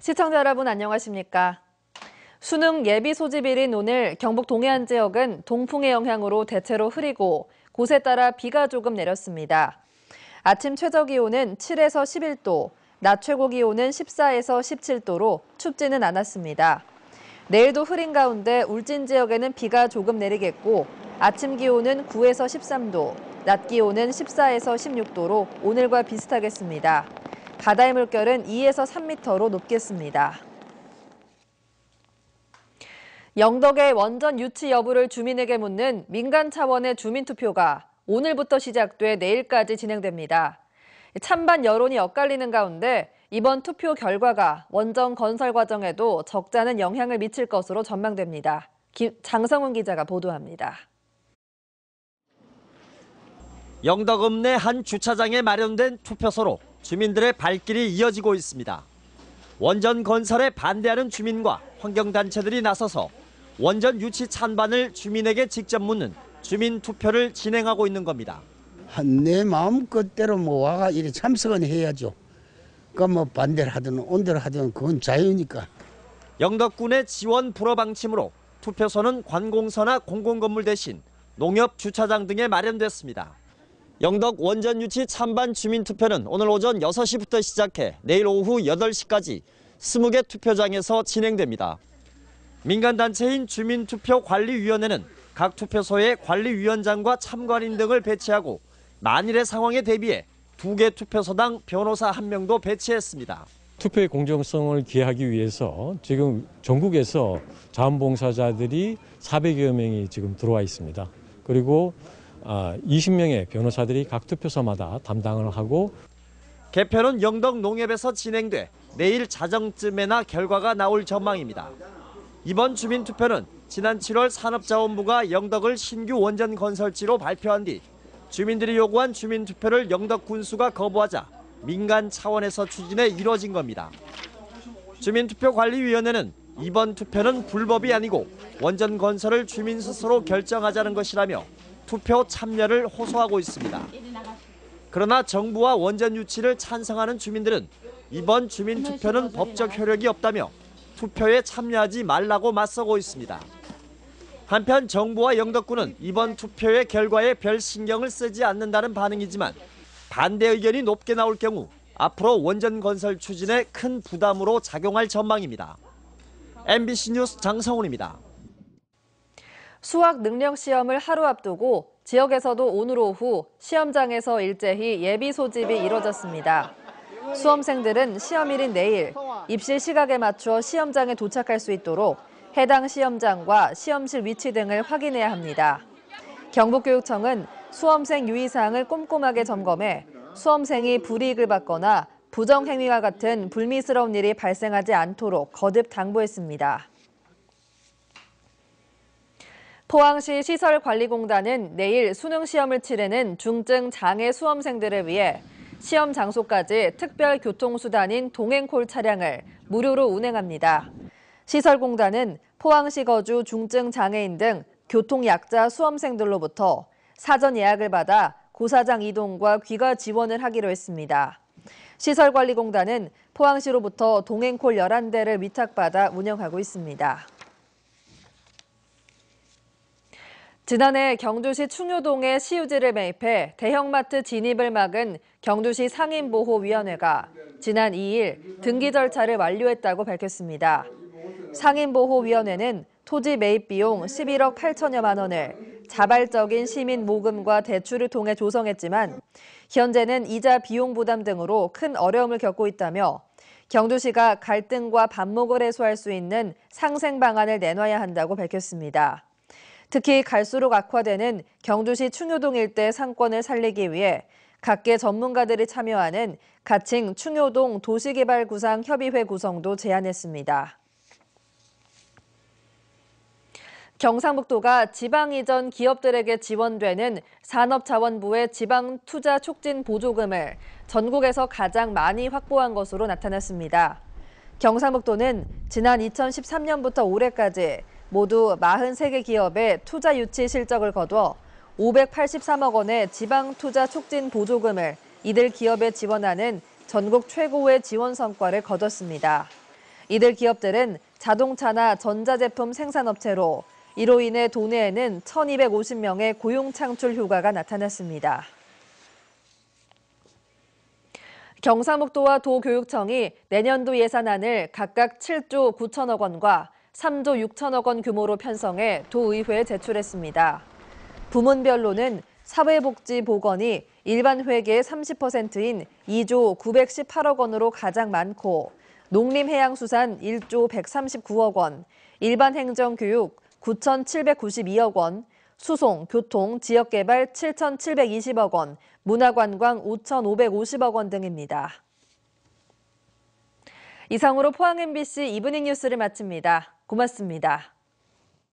시청자 여러분 안녕하십니까? 수능 예비 소집일인 오늘 경북 동해안 지역은 동풍의 영향으로 대체로 흐리고 곳에 따라 비가 조금 내렸습니다. 아침 최저기온은 7에서 11도, 낮 최고기온은 14에서 17도로 춥지는 않았습니다. 내일도 흐린 가운데 울진 지역에는 비가 조금 내리겠고 아침 기온은 9에서 13도, 낮 기온은 14에서 16도로 오늘과 비슷하겠습니다. 바다의 물결은 2에서 3m로 높겠습니다. 영덕의 원전 유치 여부를 주민에게 묻는 민간 차원의 주민투표가 오늘부터 시작돼 내일까지 진행됩니다. 찬반 여론이 엇갈리는 가운데 이번 투표 결과가 원전 건설 과정에도 적잖은 영향을 미칠 것으로 전망됩니다. 장성훈 기자가 보도합니다. 영덕읍 내 한 주차장에 마련된 투표소로 주민들의 발길이 이어지고 있습니다. 원전 건설에 반대하는 주민과 환경단체들이 나서서 원전 유치 찬반을 주민에게 직접 묻는 주민 투표를 진행하고 있는 겁니다. 내 마음 그대로 와가 이래 참석은 해야죠. 그러니까 반대를 하든 온대를 하든 그건 자유니까. 영덕군의 지원 불허 방침으로 투표소는 관공서나 공공건물 대신 농협 주차장 등에 마련됐습니다. 영덕 원전 유치 찬반 주민투표는 오늘 오전 6시부터 시작해 내일 오후 8시까지 20개 투표장에서 진행됩니다. 민간단체인 주민투표관리위원회는 각 투표소에 관리위원장과 참관인 등을 배치하고 만일의 상황에 대비해 2개 투표소당 변호사 1명도 배치했습니다. 투표의 공정성을 기하기 위해서 지금 전국에서 자원봉사자들이 400여 명이 지금 들어와 있습니다. 그리고 20명의 변호사들이 각 투표소마다 담당을 하고 개표는 영덕 농협에서 진행돼 내일 자정쯤에나 결과가 나올 전망입니다. 이번 주민투표는 지난 7월 산업자원부가 영덕을 신규 원전 건설지로 발표한 뒤 주민들이 요구한 주민투표를 영덕 군수가 거부하자 민간 차원에서 추진해 이뤄진 겁니다. 주민투표관리위원회는 이번 투표는 불법이 아니고 원전 건설을 주민 스스로 결정하자는 것이라며 투표 참여를 호소하고 있습니다. 그러나 정부와 원전 유치를 찬성하는 주민들은 이번 주민투표는 법적 효력이 없다며 투표에 참여하지 말라고 맞서고 있습니다. 한편 정부와 영덕군은 이번 투표의 결과에 별 신경을 쓰지 않는다는 반응이지만 반대 의견이 높게 나올 경우 앞으로 원전 건설 추진에 큰 부담으로 작용할 전망입니다. MBC 뉴스 장성훈입니다. 수학 능력 시험을 하루 앞두고 지역에서도 오늘 오후 시험장에서 일제히 예비 소집이 이뤄졌습니다. 수험생들은 시험일인 내일 입시 시각에 맞춰 시험장에 도착할 수 있도록 해당 시험장과 시험실 위치 등을 확인해야 합니다. 경북교육청은 수험생 유의사항을 꼼꼼하게 점검해 수험생이 불이익을 받거나 부정행위와 같은 불미스러운 일이 발생하지 않도록 거듭 당부했습니다. 포항시 시설관리공단은 내일 수능시험을 치르는 중증 장애 수험생들을 위해 시험 장소까지 특별 교통수단인 동행콜 차량을 무료로 운행합니다. 시설공단은 포항시 거주 중증 장애인 등 교통약자 수험생들로부터 사전 예약을 받아 고사장 이동과 귀가 지원을 하기로 했습니다. 시설관리공단은 포항시로부터 동행콜 11대를 위탁받아 운영하고 있습니다. 지난해 경주시 충효동에 시유지를 매입해 대형마트 진입을 막은 경주시 상인보호위원회가 지난 2일 등기 절차를 완료했다고 밝혔습니다. 상인보호위원회는 토지 매입 비용 11억 8천여만 원을 자발적인 시민 모금과 대출을 통해 조성했지만 현재는 이자 비용 부담 등으로 큰 어려움을 겪고 있다며 경주시가 갈등과 반목을 해소할 수 있는 상생 방안을 내놔야 한다고 밝혔습니다. 특히 갈수록 악화되는 경주시 충효동 일대 상권을 살리기 위해 각계 전문가들이 참여하는 가칭 충효동 도시개발구상 협의회 구성도 제안했습니다. 경상북도가 지방 이전 기업들에게 지원되는 산업자원부의 지방 투자 촉진 보조금을 전국에서 가장 많이 확보한 것으로 나타났습니다. 경상북도는 지난 2013년부터 올해까지 모두 43개 기업의 투자 유치 실적을 거둬 583억 원의 지방 투자 촉진 보조금을 이들 기업에 지원하는 전국 최고의 지원 성과를 거뒀습니다. 이들 기업들은 자동차나 전자제품 생산업체로 이로 인해 도내에는 1,250명의 고용 창출 효과가 나타났습니다. 경상북도와 도교육청이 내년도 예산안을 각각 7조 9천억 원과 3조 6천억 원 규모로 편성해 도의회에 제출했습니다. 부문별로는 사회복지보건이 일반 회계의 30%인 2조 918억 원으로 가장 많고 농림해양수산 1조 139억 원, 일반 행정교육 9,792억 원, 수송, 교통, 지역개발 7,720억 원, 문화관광 5,550억 원 등입니다. 이상으로 포항 MBC 이브닝 뉴스를 마칩니다. 고맙습니다.